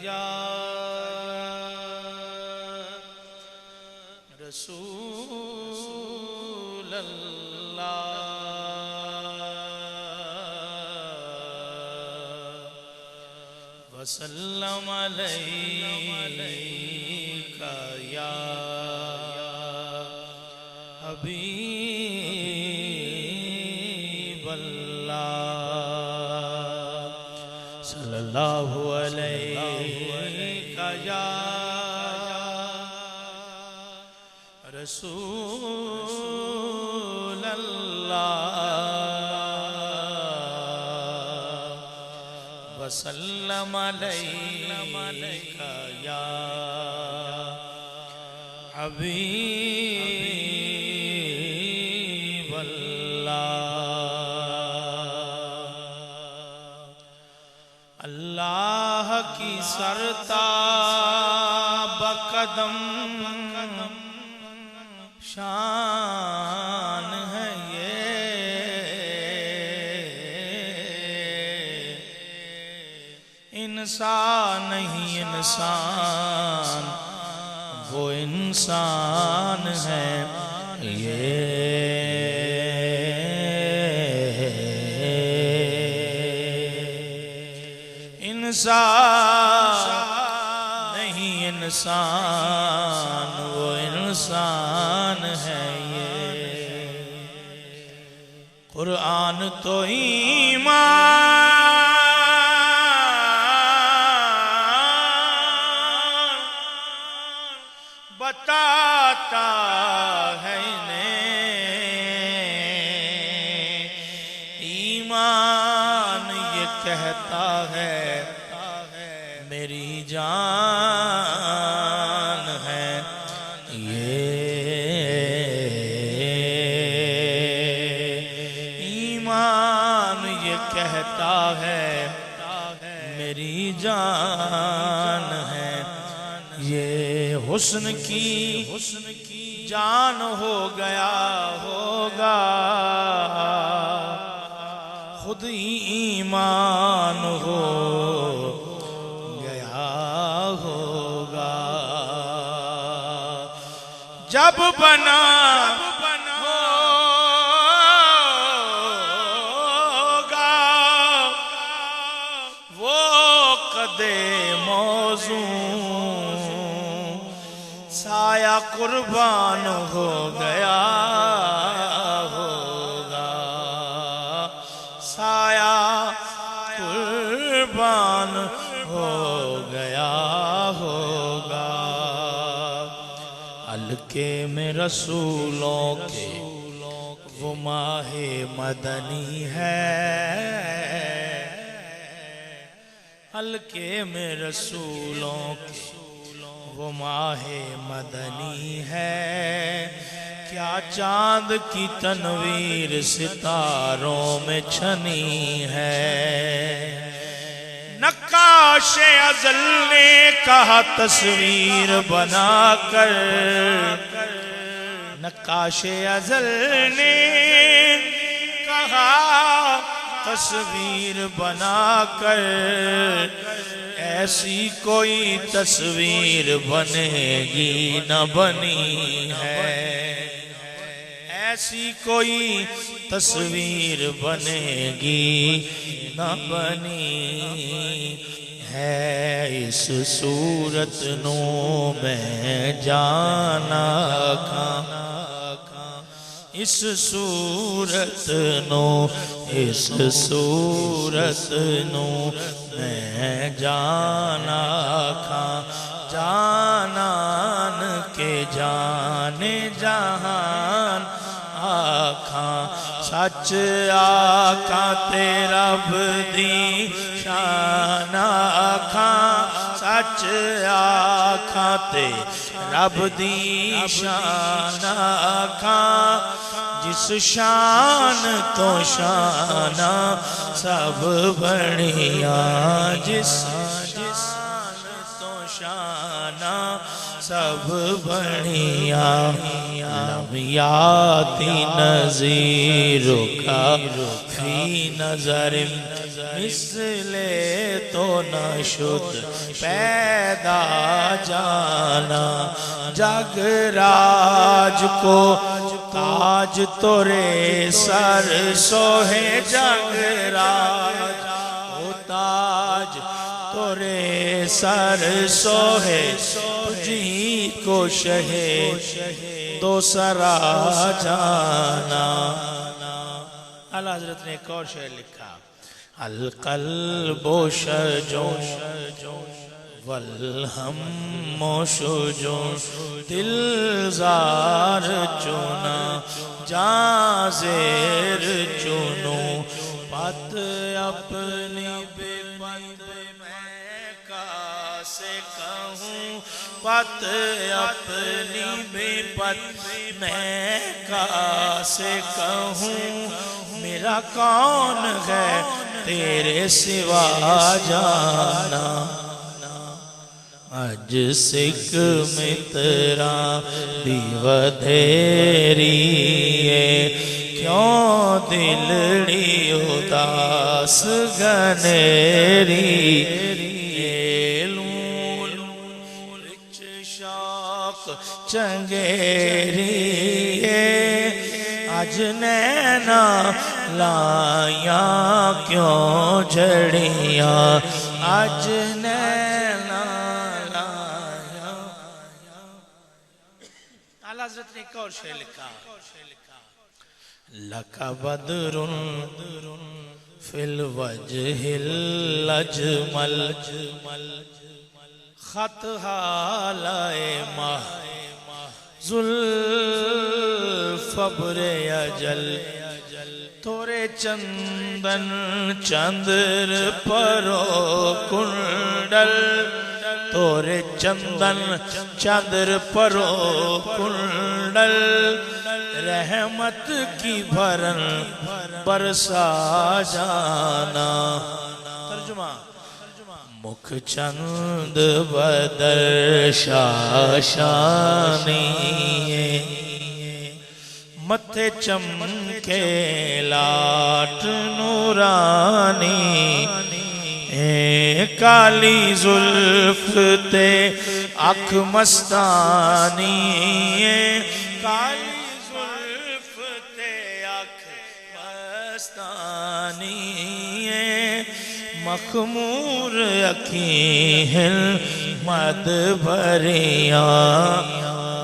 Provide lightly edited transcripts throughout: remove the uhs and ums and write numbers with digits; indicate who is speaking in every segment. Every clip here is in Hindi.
Speaker 1: या रसूल अल्लाह वसल्लम अलैका या हबीब अल्लाह सल्लल्लाहु अलैका या रसूल अल्लाह वसल्लम अलैका या हबीब अल्लाह। अल्लाह की सरताब कदम शान है ये, इंसान नहीं इंसान वो इंसान है ये। इंसान नहीं इंसान वो इंसान है ये। कुरान तो ईमान बताता है इन्हें, ईमान ये कहता है मेरी जान है ये। ईमान ये कहता है मेरी जान है ये। हुस्न की जान हो गया होगा खुद ही ईमान हो होगा। जब बना होगा वो कदे मौजू साया कुर्बान हो गया होगा। साया कुर्बान हो गया होगा। हल्के में रसूलों के वो माहे मदनी है। हल्के में रसूलों के वो माहे मदनी है। क्या चांद की तनवीर सितारों में छनी है। नक्काशे अज़ल ने कहा तस्वीर बनाकर, नक्काशे अज़ल ने कहा तस्वीर बनाकर, ऐसी कोई तस्वीर बनेगी न बनी है। ऐसी कोई तस्वीर बनेगी न बनी है। इस सूरत नो मैं जाना खां, इस सूरत नो, इस सूरत नो मैं जाना खां। जानान के जाने जहान आखा। सच आखा तेरा बदी शान आखा। सच आखा ते रब दी शान आखा। जिस शान तो शाना सब बढ़िया, जिस शान तो शाना सब बढ़िया। लमियाती नज़ीर का फी नज़र मिसले तो न शुद्ध पैदा जाना। जगराज को ताज तोरे सर सोहे जगराज ओ ताज तोरे सर सोहे तुझी को शहे दो सरा जाना। आला हजरत ने एक और शेर लिखा अल कल्बो शजो वल हम्मो शुजो दिल जार चुना जाज़ेर चुनो बात अपनी बेपत मैं कासे कहूँ बात अपनी बेपत मैं कासे कहूँ। मेरा कौन है तेरे सिवा जाना। अज सिख मित्रा दिवधेरी क्यों दिलड़ी उदास गनेरी। चंगेरी अज नैना लाया क्यों जड़िया अज नैना लाया। आला हज़रत ने एक और शेर लिखा लका बदरुन फिल वजहिल अजमल खत हालाए माह जुल्फ़ब्रे अजल। तोरे चंदन चंद्र परो कुंडल तोरे चंदन चंद्र परो कुंडल। रहमत की भरन बरसा जाना। तर्जुमा मुख चंद बदर शाशानी मथे चमके लाट नूरानी। काली जुल्फ ते अख मस्तानी काली जुल्फ ते अख मस्तानी। मखमूर अखीं मद भरिया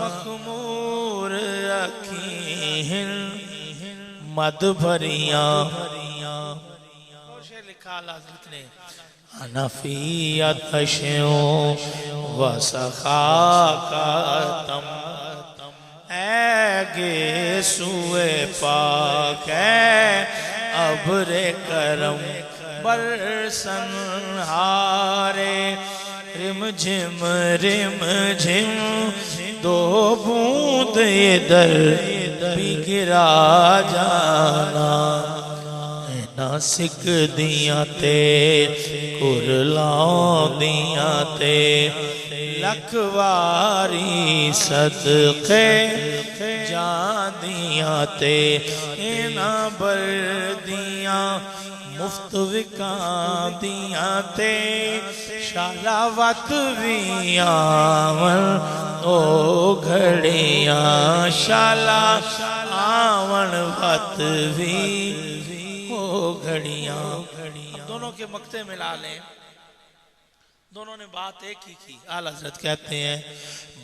Speaker 1: मखमूर अखीं मद भरिया। शेर लिखा आला हज़रत ने अनफियत शों व सखाकतम ऐगे सुए पाक अबरे करम बरसन हारे। रिम झिम दो बूंद इधर भी गिरा जाना। नासिक दियां ते कुरलां दियां ते लखवारी सदके जांदियां ते इना बरदियां मुफ्त विकांदियां ते शालावत भी आवन ओ घड़ियां शाला आवन वत भी ओ घड़ियां। अब दोनों के मक्ते मिला लें। दोनों ने बात एक ही की। आला हज़रत कहते हैं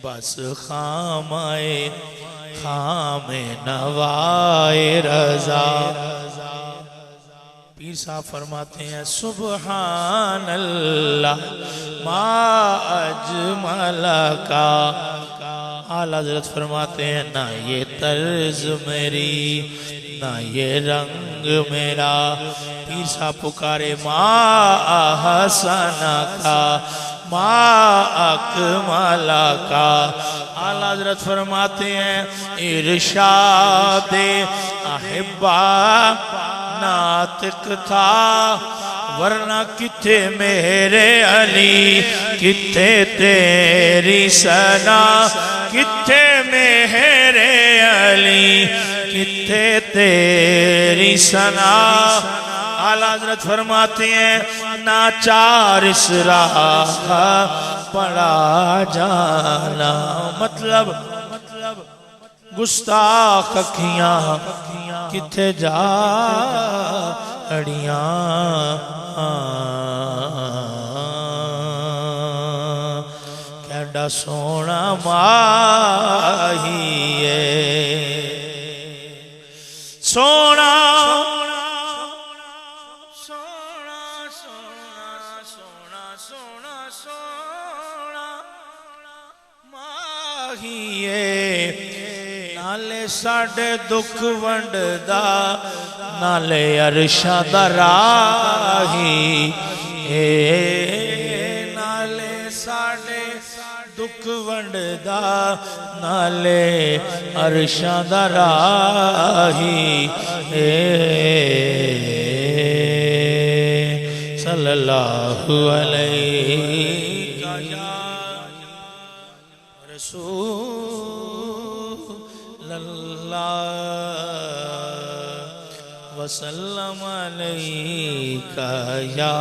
Speaker 1: बस खामाए खामे नवाए रजा। पीर साहब फरमाते हैं सुबहान अल्लाह मा अजमल का। आला हज़रत फरमाते हैं ना ये तर्ज मेरी ना ये रंग मेरा। पीर साहब पुकारे मा हसना का मा अकमला का। आला हज़रत फरमाते हैं इरशादे अहिब्बा नातिक था वरना किथे मेरे अली किथे तेरी सना किथे मेरे अली किथे तेरी सना। आला हज़रत फरमाते हैं नाचार इस राह पड़ा जाना, मतलब गुस्ताख अखियां किथे जा अड़ियां, कैडा सोना माही सोना सोना सोना सोना सोना सोना माही नाले साडे दुख वंडदा नाले अरशां दा राही, नाले साडे दुख वंडदा नाले अरशां दा राही, सल्लल्लाहु अलैहि वसल्लम अलैका या